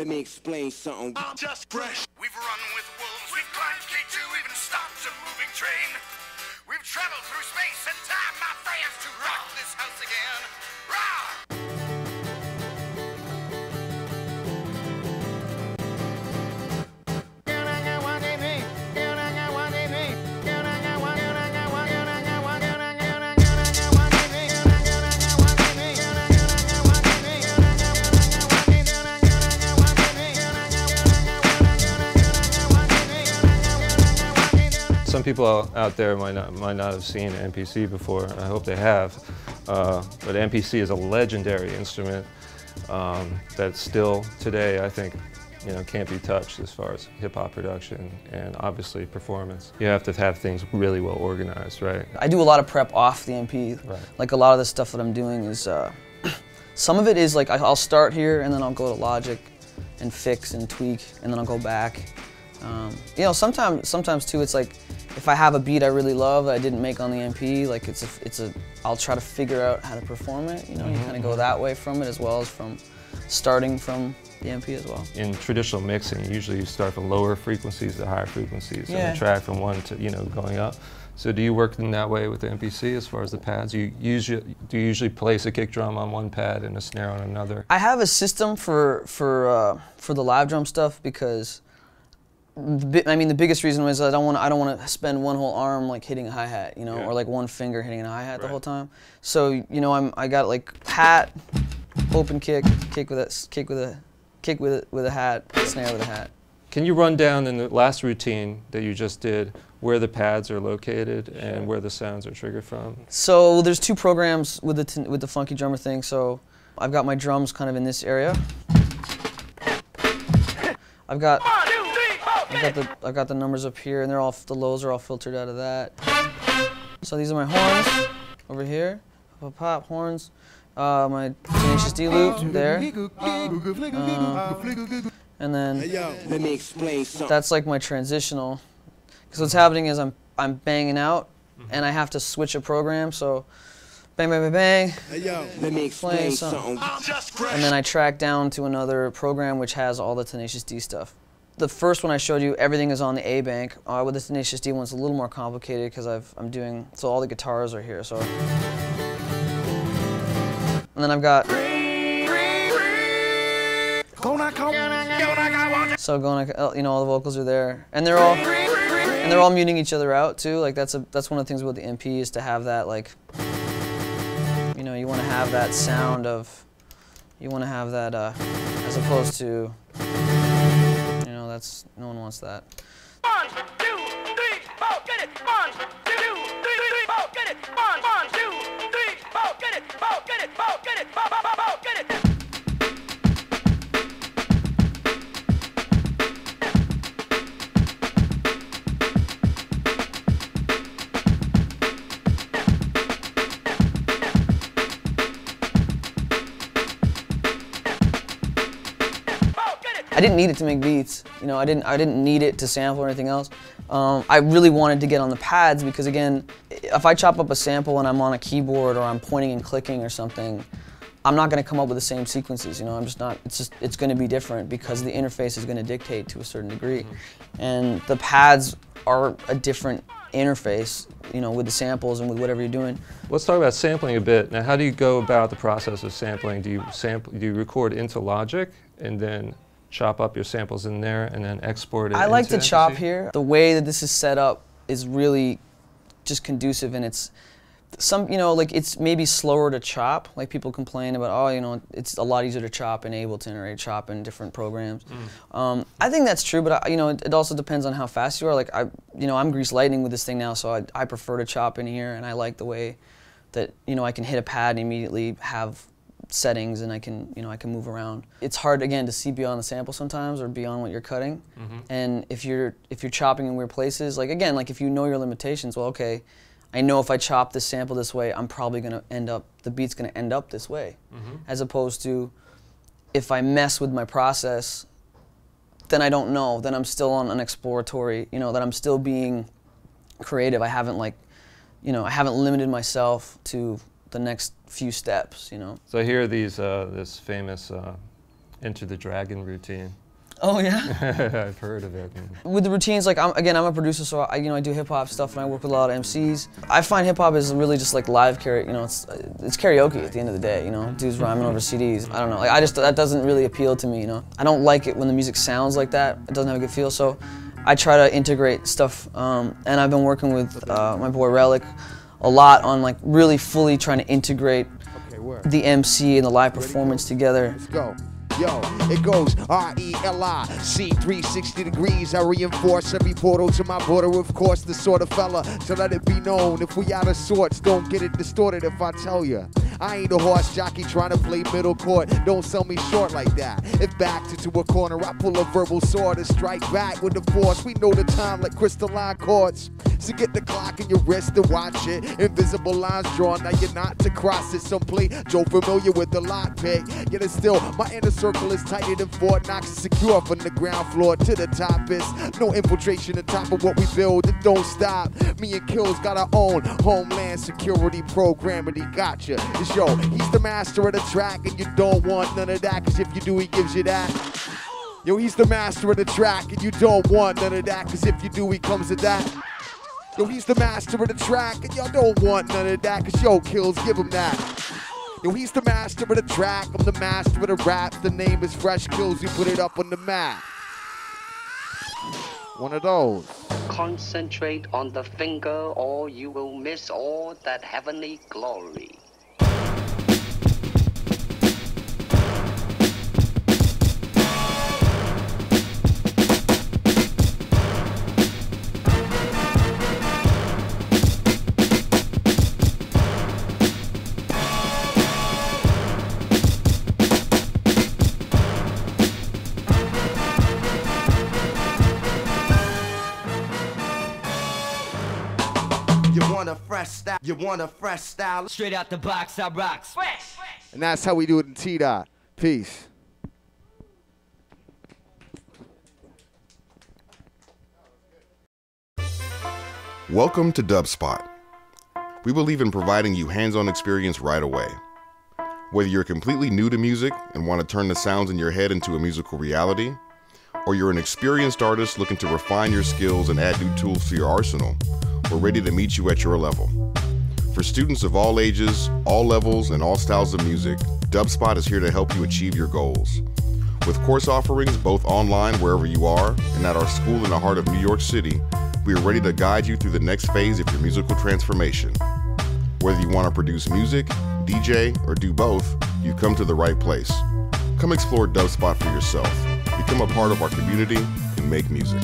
let me explain something. I'm just fresh. We've run with wolves, we've climbed K2, even stopped a moving train. We've traveled through space and time, my friends, to rock this house again. Rah! Some people out there might not have seen MPC before. I hope they have. But MPC is a legendary instrument that still today, I think, can't be touched as far as hip-hop production and obviously performance. You have to have things really well organized, right? I do a lot of prep off the MP. Right. Like a lot of the stuff that I'm doing is, some of it is like I'll start here and then I'll go to Logic and fix and tweak and then I'll go back. Sometimes too, it's like if I have a beat I really love that I didn't make on the MP, like I'll try to figure out how to perform it. You kind of go that way from it as well as from starting from the MP as well. In traditional mixing, usually you start from lower frequencies to higher frequencies, yeah. and the track from one to going up. So do you work in that way with the MPC as far as the pads? Do you usually place a kick drum on one pad and a snare on another? I have a system for the live drum stuff because the biggest reason was I don't want to spend one whole arm like hitting a hi-hat, Yeah. or like one finger hitting a hi-hat the Right. whole time. So I got like hat, open kick with a hat, snare with a hat. Can you run down in the last routine that you just did where the pads are located and where the sounds are triggered from? So there's two programs with the funky drummer thing. So I've got my drums kind of in this area. I've got the numbers up here, and the lows are all filtered out of that. So these are my horns over here, pop horns. My Tenacious D loop there, and then Let me explain something. that's like my transitional. Because what's happening is I'm banging out, and I have to switch a program. So bang, bang, bang, bang. Let me explain something. And then I track down to another program which has all the Tenacious D stuff. The first one I showed you, everything is on the A bank. With the Tenacious D one, it's a little more complicated because so all the guitars are here. So, and then I've got, so going, all the vocals are there, and they're all muting each other out too. Like that's one of the things with the MP is to have that, like, you want to have that sound of, as opposed to, no one wants that. 1, 2, 3, 4, get it. 1, 2, 3, 4, get it. 1, 2, 3, 4, get it. 4, get it. 4, get it. 4, get it. I didn't need it to make beats. I didn't need it to sample or anything else. I really wanted to get on the pads because, again, if I chop up a sample and I'm on a keyboard or I'm pointing and clicking or something, I'm not going to come up with the same sequences. I'm just not. It's going to be different because the interface is going to dictate to a certain degree, and the pads are a different interface, with the samples and with whatever you're doing. Let's talk about sampling a bit. Now, how do you go about the process of sampling? Do you record into Logic and then chop up your samples in there and then export it? I like to into chop MPC? here. The way that this is set up is really just conducive, and it's it's maybe slower to chop. Like people complain about, it's a lot easier to chop in Ableton or chop in different programs. I think that's true, but it also depends on how fast you are. Like I'm grease lightning with this thing now, so I prefer to chop in here, and I like the way that I can hit a pad and immediately have settings, and I can move around. It's hard, again, to see beyond the sample sometimes or beyond what you're cutting. And if you're chopping in weird places, like again, like if you know your limitations, well, okay, I know if I chop this sample this way, I'm probably gonna the beat's gonna end up this way. As opposed to if I mess with my process, then I don't know, then I'm still on an exploratory, that I'm still being creative. I haven't I haven't limited myself to the next few steps, So here are these, this famous Enter the Dragon routine. Oh yeah? I've heard of it. With the routines, like I'm a producer, so I do hip hop stuff and I work with a lot of MCs. I find hip hop is really just like live karaoke. It's karaoke at the end of the day. Dudes rhyming over CDs. I don't know. Like that doesn't really appeal to me. I don't like it when the music sounds like that. It doesn't have a good feel. So I try to integrate stuff, and I've been working with my boy Relic a lot on like really fully trying to integrate the MC and the live performance together. Let's go. Yo, it goes R-E-L-I-C 360 degrees. I reinforce every portal to my border, of course, the sort of fella to let it be known. If we out of sorts, don't get it distorted if I tell you. I ain't a horse jockey trying to play middle court. Don't sell me short like that. If backed into a corner, I pull a verbal sword and strike back with the force. We know the time like crystalline chords. So get the clock in your wrist to watch it. Invisible lines drawn, now you're not to cross it. Some play Joe familiar with the lockpick. Yet it's still, my inner circle is tighter than Fort Knox. Secure from the ground floor to the top is no infiltration on top of what we build. It don't stop. Me and Kils got our own homeland security program, and he got you. It's yo, he's the master of the track, and you don't want none of that, cause if you do, he gives you that. Yo, he's the master of the track, and you don't want none of that, cause if you do, he comes to that. Yo, he's the master of the track, and y'all don't want none of that, cause yo, Kils, give him that. Yo, he's the master of the track, I'm the master of the rap, the name is Fresh Kils, we put it up on the map. One of those. Concentrate on the finger or you will miss all that heavenly glory. You want a fresh style? Straight out the box, I rocks. And that's how we do it in T-Dot. Peace. Welcome to Dubspot. We believe in providing you hands-on experience right away. Whether you're completely new to music and want to turn the sounds in your head into a musical reality, or you're an experienced artist looking to refine your skills and add new tools to your arsenal, we're ready to meet you at your level. For students of all ages, all levels, and all styles of music, Dubspot is here to help you achieve your goals. With course offerings both online wherever you are and at our school in the heart of New York City, we are ready to guide you through the next phase of your musical transformation. Whether you want to produce music, DJ, or do both, you've come to the right place. Come explore Dubspot for yourself, become a part of our community, and make music.